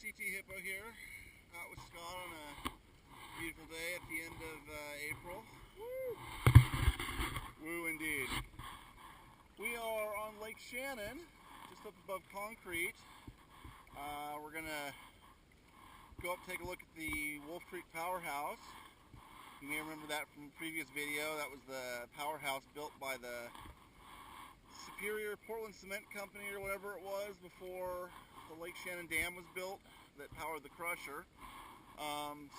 CT Hippo here, out with Scott on a beautiful day at the end of April. Woo! Woo indeed. We are on Lake Shannon, just up above Concrete. We're going to go up and take a look at the Bear Creek Powerhouse. You may remember that from a previous video. That was the powerhouse built by the Superior Portland Cement Company or whatever it was before the Lake Shannon Dam was built that powered the crusher.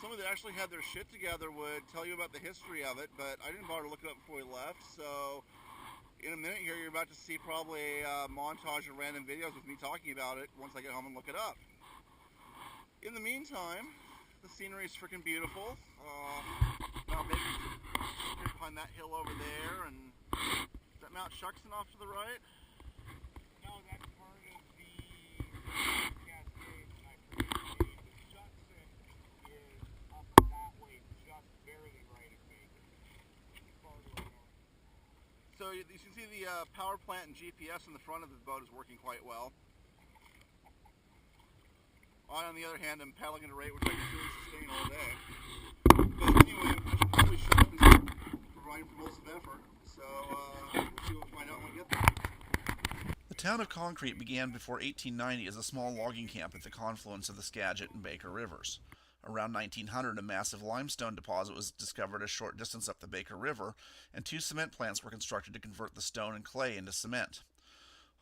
Somebody that actually had their shit together would tell you about the history of it, but I didn't bother to look it up before we left. So in a minute here, you're about to see probably a montage of random videos with me talking about it once I get home and look it up. In the meantime, the scenery is freaking beautiful. Mount Baker's behind that hill over there, and is that Mount Shuxon off to the right? No, that's part of the Cascades that I previously. The Shuxon is up that way, just barely right of Baker. Farther north. So you can see the power plant and GPS in the front of the boat is working quite well. On the other hand, I'm paddling at a rate which I can really sustain all day. But anyway, I should probably show up and start providing propulsive effort. So we'll see what we'll find out when we get there. The town of Concrete began before 1890 as a small logging camp at the confluence of the Skagit and Baker rivers. Around 1900, a massive limestone deposit was discovered a short distance up the Baker River, and 2 cement plants were constructed to convert the stone and clay into cement.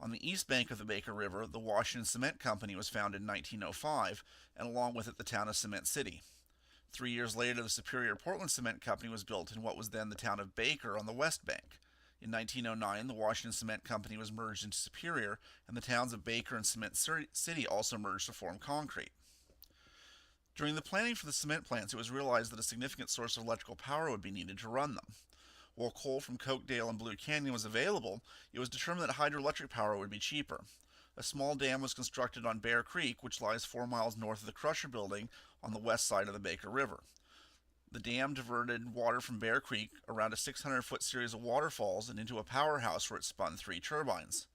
On the east bank of the Baker River, the Washington Cement Company was founded in 1905, and along with it the town of Cement City. 3 years later, the Superior Portland Cement Company was built in what was then the town of Baker on the west bank. In 1909, the Washington Cement Company was merged into Superior, and the towns of Baker and Cement City also merged to form Concrete. During the planning for the cement plants, it was realized that a significant source of electrical power would be needed to run them. While coal from Cokedale and Blue Canyon was available, it was determined that hydroelectric power would be cheaper. A small dam was constructed on Bear Creek, which lies 4 miles north of the crusher building on the west side of the Baker River. The dam diverted water from Bear Creek around a 600-foot series of waterfalls and into a powerhouse where it spun 3 turbines.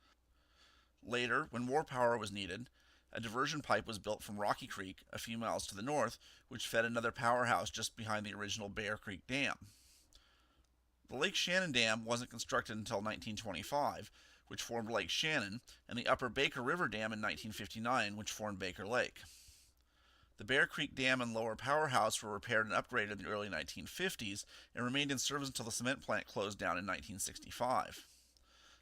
Later, when more power was needed, a diversion pipe was built from Rocky Creek, a few miles to the north, which fed another powerhouse just behind the original Bear Creek Dam. The Lake Shannon Dam wasn't constructed until 1925, which formed Lake Shannon, and the Upper Baker River Dam in 1959, which formed Baker Lake. The Bear Creek Dam and Lower Powerhouse were repaired and upgraded in the early 1950s and remained in service until the cement plant closed down in 1965.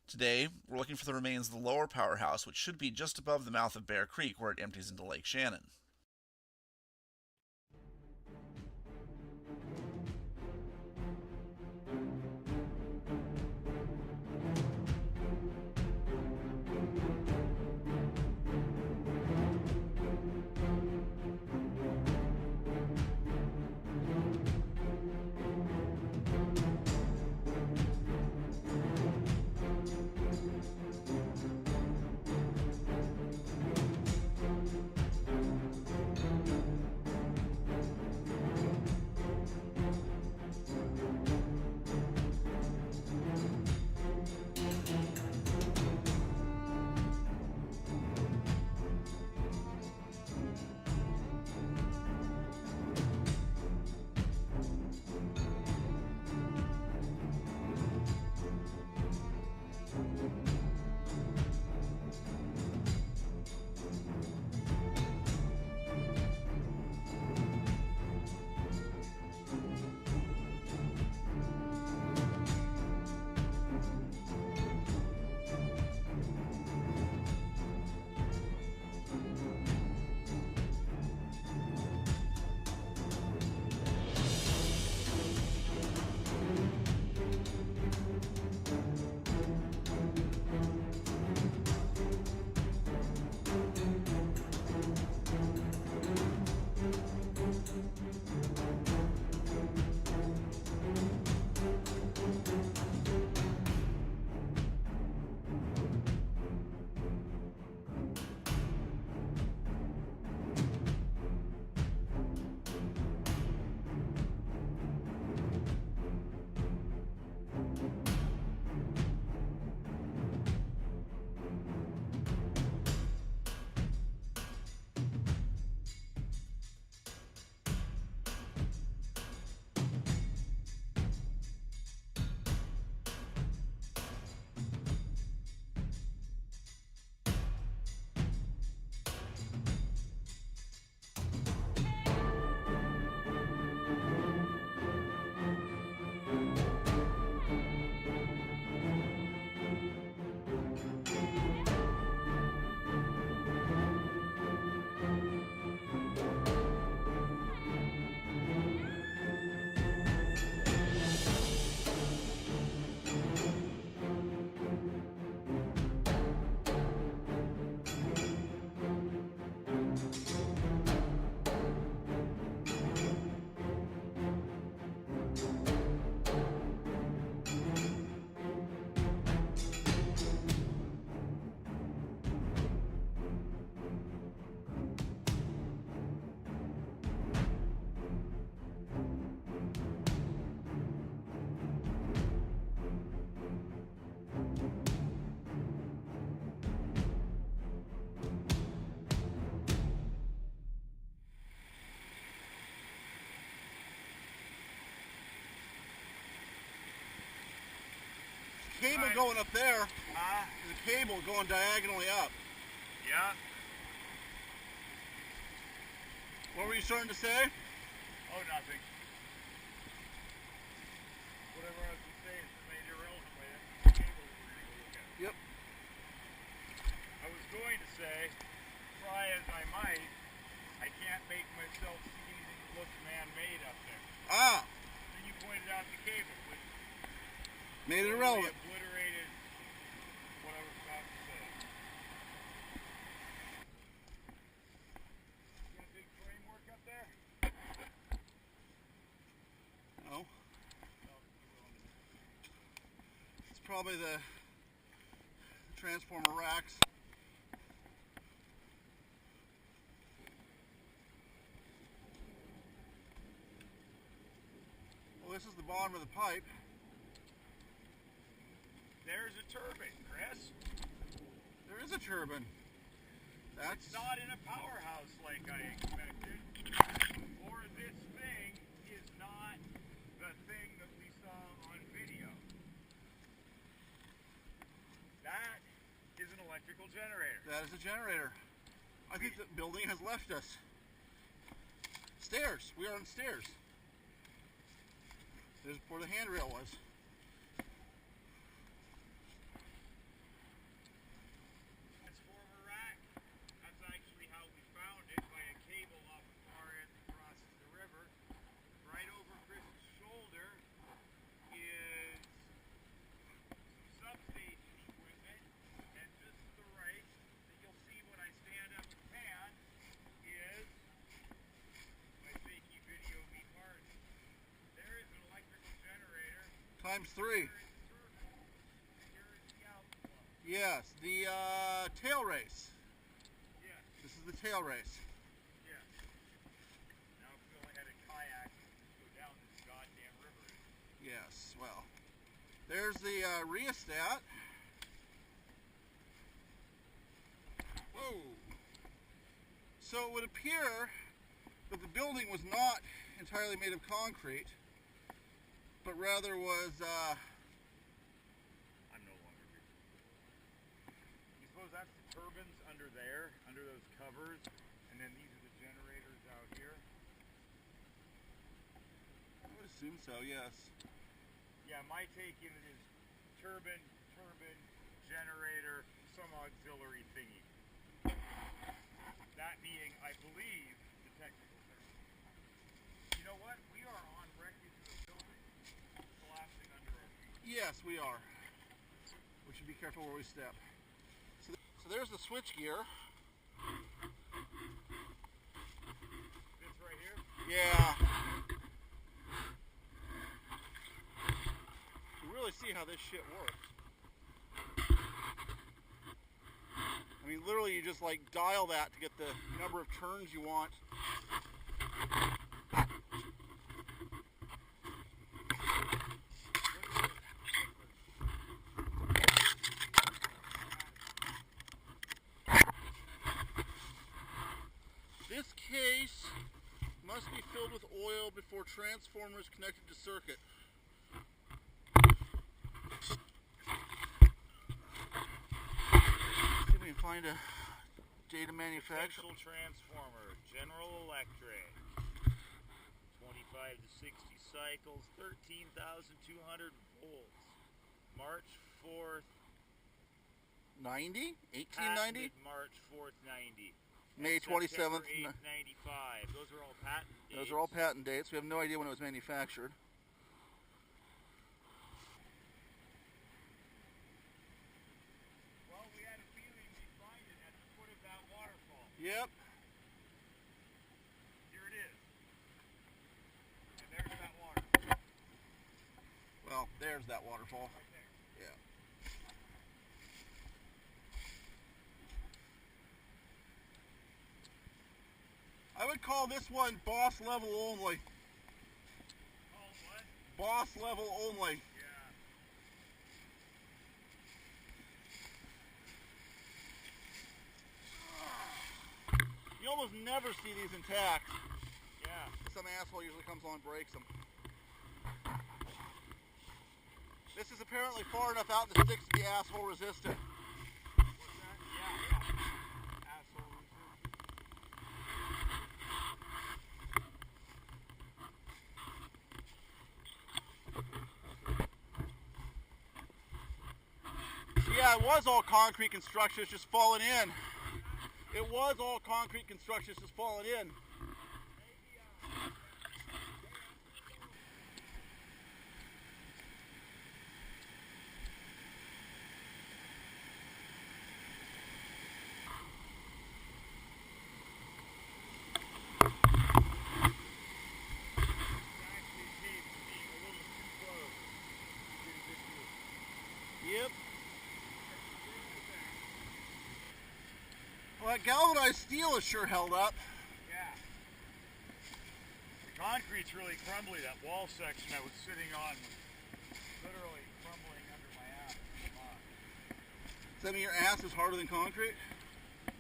Today, we're looking for the remains of the Lower Powerhouse, which should be just above the mouth of Bear Creek where it empties into Lake Shannon. cable Right. going up there. Huh? There's a cable going diagonally up. Yeah. What were you starting to say? Oh, nothing. Whatever I was going to say is made irrelevant by that cable we're going to go look at. Yep. I was going to say, try as I might, I can't make myself see anything that looks man-made up there. Ah, Then you pointed out the cable, which made it totally irrelevant. obliterated what I was about to say. Got a big framework up there? No. It's probably the transformer racks. Well, this is the bottom of the pipe. There's a turbine, Chris. There is a turbine. That's It's not in a powerhouse like I expected. Or this thing is not the thing that we saw on video. That is an electrical generator. that is a generator. I think the building has left us. Stairs. We are on stairs. There's where the handrail was. Transformer rack. That's actually how we found it, by a cable off the far end that crosses the river. Right over Chris's shoulder is some substation equipment, and just to the right, that you'll see when I stand up and pan, is my shaky video me part. There is an electrical generator. Times 3. Here is the turbine. Here is the outflow. Yes, the tail race. Yes. This is the tail race. Yeah. Now if we only had a kayak, we could just go down this goddamn river. Yes, well. There's the rheostat. Whoa. So it would appear that the building was not entirely made of concrete, but rather was, I'm no longer here. You suppose that's the turbines under there, under those covers, and then these are the generators out here? I would assume so, yes. Yeah, my take in it is turbine, generator, some auxiliary thingy. That being, I believe, the technical term. You know what? We are on wreckage of a building collapsing under our feet. Yes, we are. We should be careful where we step. So there's the switch gear. This right here? Yeah. You really see how this shit works. I mean, literally you just like dial that to get the number of turns you want. This case must be filled with oil before transformer is connected to circuit. See if we can find a data manufacturer. Central transformer, General Electric. 25 to 60 cycles, 13,200 volts. March 4th. 90? 1890? Patented March 4th, 90. May And 27th. September 8th, 95. Those are all patent dates. Those are all patent dates. We have no idea when it was manufactured. Well, we had a feeling we'd find it at the foot of that waterfall. Yep. Here it is. And there's that water. Well, there's that waterfall. Right there. Yeah. I would call this one boss level only. Oh, what? Boss level only. Yeah. You almost never see these intact. Yeah. Some asshole usually comes along and breaks them. This is apparently far enough out that sticks to the asshole resistant. What's that? Yeah. Asshole So yeah, it was all concrete construction, it's just falling in. It was all concrete construction, it's just falling in. Yep. Well, that galvanized steel is sure held up. Yeah. The concrete's really crumbly. That wall section I was sitting on was literally crumbling under my ass. Does that mean your ass is harder than concrete?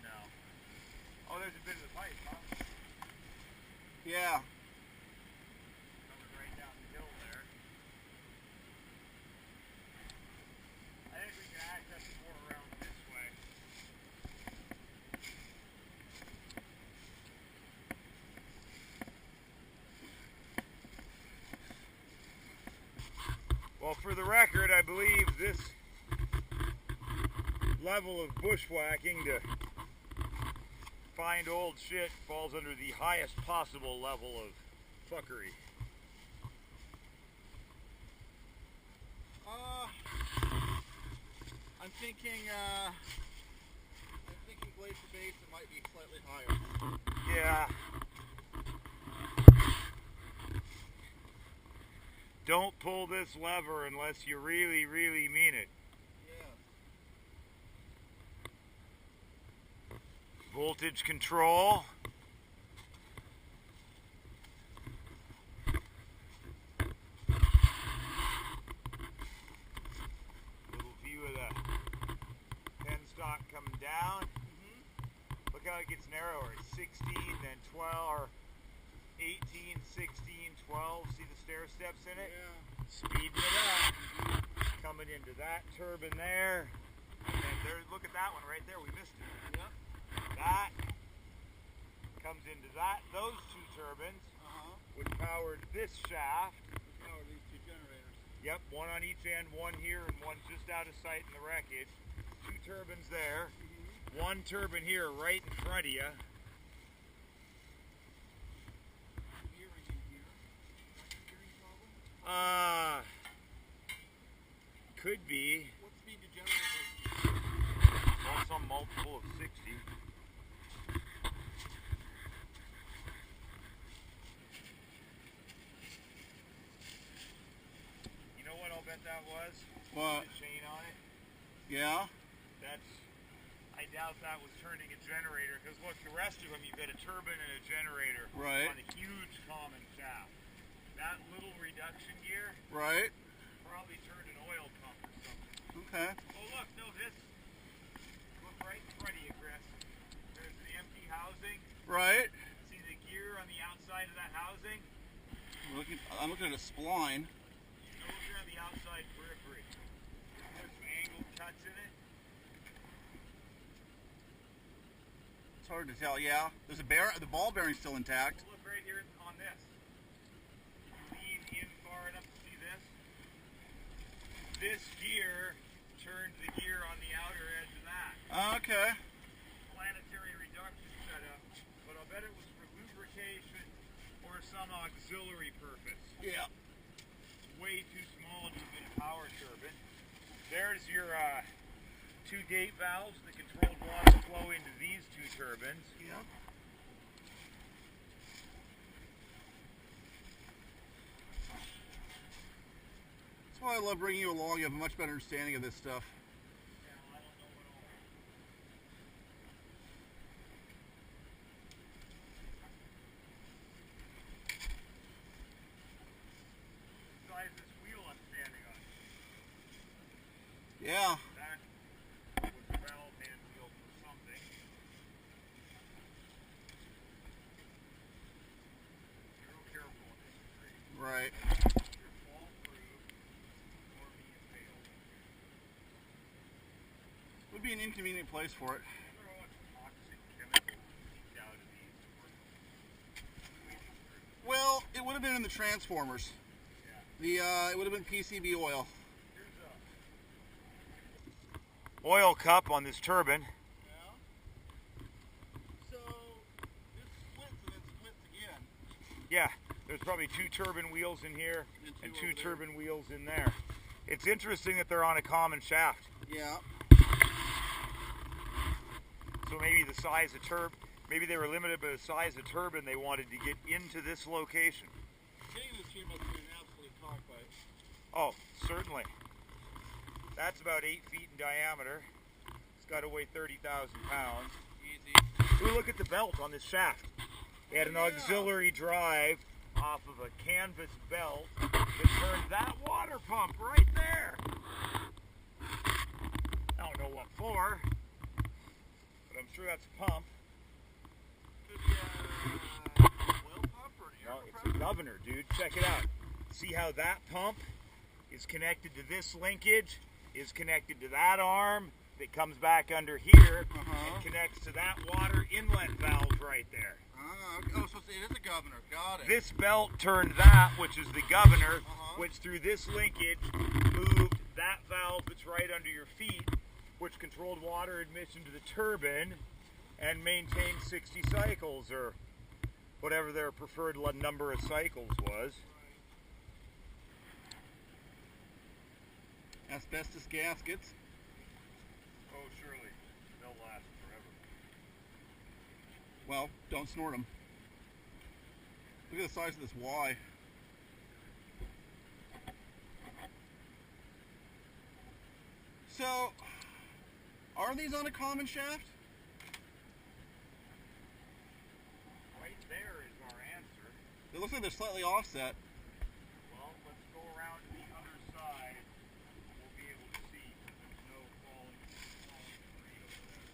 No. Oh, there's a bit of the pipe, huh? Yeah. Coming right down the hill there. I think we can access it more around this way. Well, for the record, I believe this level of bushwhacking to find old shit falls under the highest possible level of fuckery. I'm thinking Glacier Basin might be slightly higher. Yeah. Don't pull this lever unless you really, really mean it. Yeah. Voltage control. Little view of the penstock coming down. Look how it gets narrower. It's 16, then 12, or 18, 16, 12. See the stair steps in it? Yeah. Speeding it up. Coming into that turbine there. And then there, look at that one right there. We missed it. Yep. That comes into those two turbines, which powered this shaft. Power these two generators. Yep, one on each end, one here, and one just out of sight in the wreckage. Two turbines there. One turbine here right in front of you. Could be. What speed do generators? Well, some multiple of 60. You know what I'll bet that was? What? The chain on it. Yeah. I doubt that was turning a generator, because look, the rest of them, you've got a turbine and a generator Right. on a huge common shaft. That little reduction gear Right. probably turned an oil pump or something. Okay. Oh look, no, look right in front of you, Chris. There's the empty housing. Right. See the gear on the outside of that housing? I'm looking at a spline. Go look around the outside periphery. There's some angled cuts in it. It's hard to tell. Yeah. There's the ball bearing's still intact. Look right here on this. Lean in far enough to see this. This gear turned the gear on the outer edge of that. Okay. Planetary reduction setup, but I'll bet it was for lubrication or some auxiliary purpose. Yeah. Way too small to be a power turbine. There's your two gate valves that controlled water flow into these two turbines. Yeah. That's why I love bringing you along. You have a much better understanding of this stuff. I don't know what all. Besides this wheel I'm standing on. Yeah. That was a valve hand wheel for something. Be real careful on this tree. Right. You're fall proof or be inconvenient place for it. Well, it would have been in the transformers. It would have been PCB oil. Oil cup on this turbine. Yeah. So this splits and then splits again. Yeah, there's probably 2 turbine wheels in here and 2 turbine wheels in there. It's interesting that they're on a common shaft. Yeah. So maybe the size of maybe they were limited by the size of turbine they wanted to get into this location. Getting this here must be an absolute cockfight. Oh, certainly. That's about 8 feet in diameter. It's got to weigh 30,000 pounds. Easy. Ooh, look at the belt on this shaft. They had an auxiliary drive off of a canvas belt that turned that water pump right there. I don't know what for, but I'm sure that's a pump. Could be a oil pump or an air No, it's compressor. a governor, dude. Check it out. See how that pump is connected to this linkage, is connected to that arm that comes back under here and connects to that water inlet valve right there. Oh, so it is a governor. Got it. This belt turned that, which is the governor, which through this linkage moved that valve that's right under your feet, which controlled water admission to the turbine and maintained 60 cycles or whatever their preferred number of cycles was. Asbestos gaskets. Oh, surely. They'll last forever. Well, don't snort them. Look at the size of this Y. So, are these on a common shaft? Right there is our answer. It looks like they're slightly offset. Well, let's go around to the other side. We'll be able to see. There's no falling debris over there.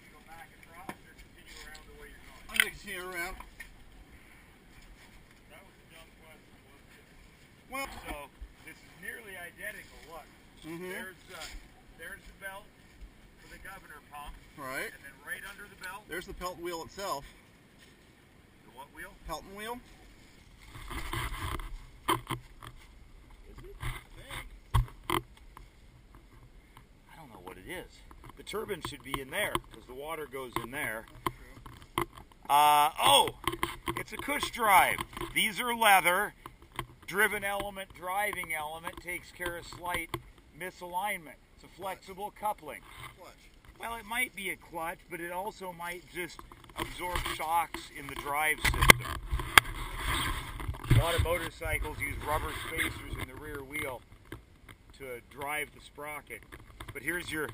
You go back across or continue around the way you're going? I'm going to continue around. That was a dumb question, wasn't it? Well, So, this is nearly identical. Look, there's the belt for the governor pump, right. and then right under the belt, There's the Pelton wheel itself. the what wheel? Pelton wheel. Is it? I don't know what it is. The turbine should be in there, because the water goes in there. Oh, it's a cush drive. These are leather. Driven element, driving element takes care of slight misalignment. It's a flexible coupling. Clutch. Well, it might be a clutch, but it also might just absorb shocks in the drive system. A lot of motorcycles use rubber spacers in the rear wheel to drive the sprocket. But here's your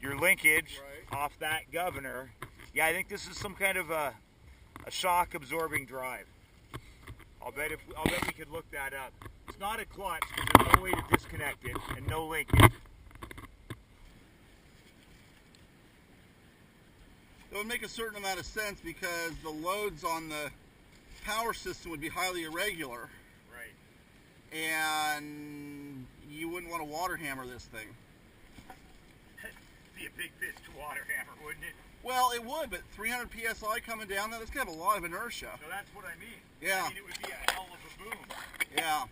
linkage off that governor. Yeah, I think this is some kind of a shock absorbing drive. I'll bet we could look that up. It's not a clutch because there's no way to disconnect it and no linkage. It would make a certain amount of sense because the loads on the power system would be highly irregular. Right. And you wouldn't want to water hammer this thing. Be a big fish to water hammer, wouldn't it? Well, it would, but 300 psi coming down there, that's going to have a lot of inertia. So that's what I mean. Yeah. I mean, it would be a hell of a boom. Yeah.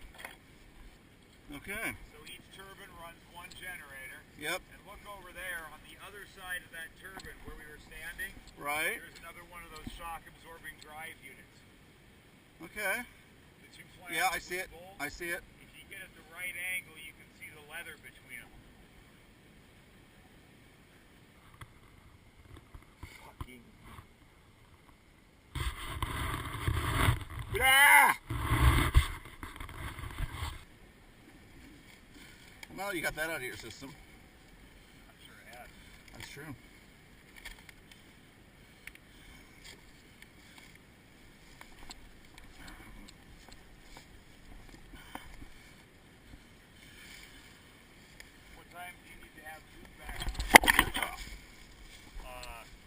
Okay. So each turbine runs one generator. Yep. And look over there on the other side of that turbine where we were standing. Right. There's another one of those shock absorbing drive units. Okay. The two flaps. Yeah, I see it. Bolts. I see it. If you get at the right angle, you can see the leather between them. Fucking. Ah! Well, now you got that out of your system. I'm sure it has. That's true. What time do you need to have food back?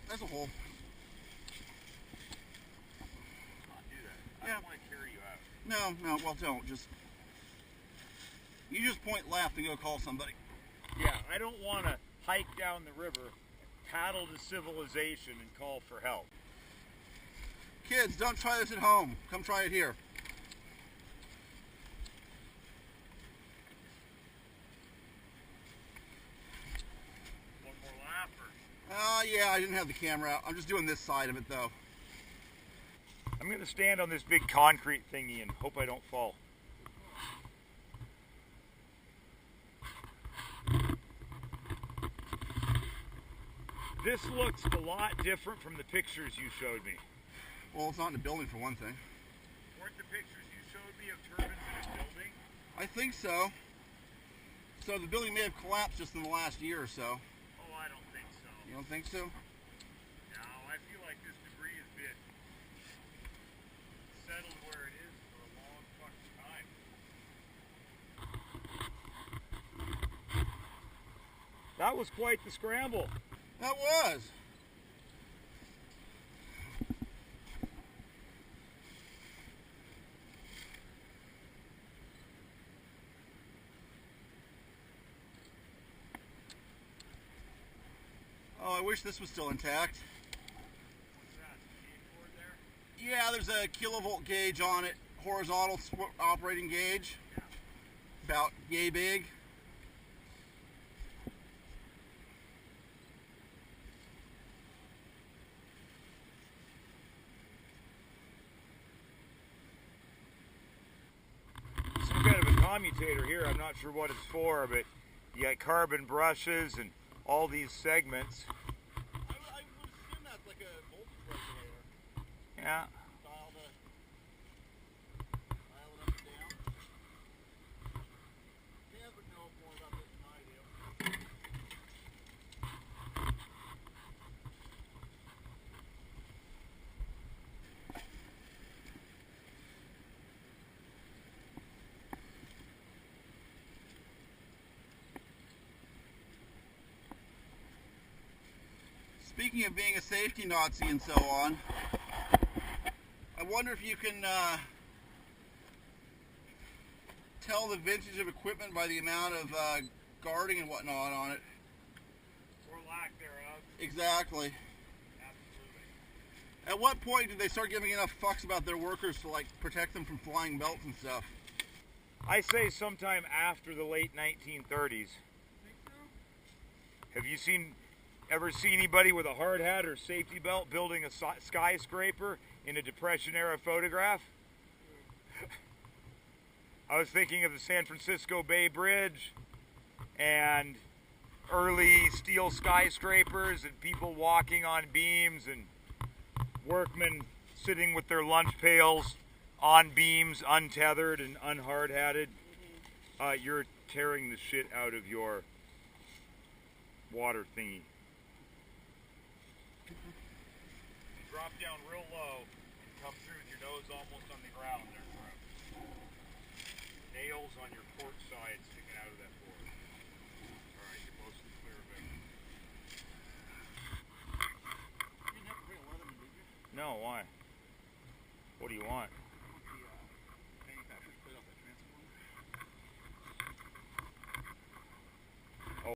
That's a hole. Not No, well, don't. You just point left and go call somebody. Yeah, I don't want to hike down the river, paddle to civilization, and call for help. Kids, don't try this at home. Come try it here. One more lap, or? Yeah, I didn't have the camera out. I'm just doing this side of it, though. I'm going to stand on this big concrete thingy and hope I don't fall. This looks a lot different from the pictures you showed me. Well, it's not in the building for one thing. Weren't the pictures you showed me of turbines in a building? I think so. So the building may have collapsed just in the last year or so. Oh, I don't think so. You don't think so? No, I feel like this debris has been settled where it is for a long fucking time. That was quite the scramble. That was. Oh, I wish this was still intact. What's that? Skateboard there? Yeah, there's a kilovolt gauge on it, horizontal operating gauge, Yeah. about yay big. Some kind of a commutator here. I'm not sure what it's for, but you got carbon brushes and all these segments. I would assume that's like a voltage regulator. Yeah. Dial it up and down. Dan would know more about this than I do. Speaking of being a safety Nazi and so on, I wonder if you can tell the vintage of equipment by the amount of guarding and whatnot on it. Or lack thereof. Exactly. Absolutely. At what point did they start giving enough fucks about their workers to like protect them from flying belts and stuff? I say sometime after the late 1930s. Think so? Have you ever seen anybody with a hard hat or safety belt building a skyscraper in a Depression era photograph? I was thinking of the San Francisco Bay Bridge and early steel skyscrapers and people walking on beams and workmen sitting with their lunch pails on beams, untethered and unhard-hatted. You're tearing the shit out of your water thingy. Drop down real low and come through with your nose almost on the ground there, bro. Nails on your port side sticking out of that board. Alright, you're mostly clear of it. You didn't have to bring a Leatherman, did you? No, why? What do you want?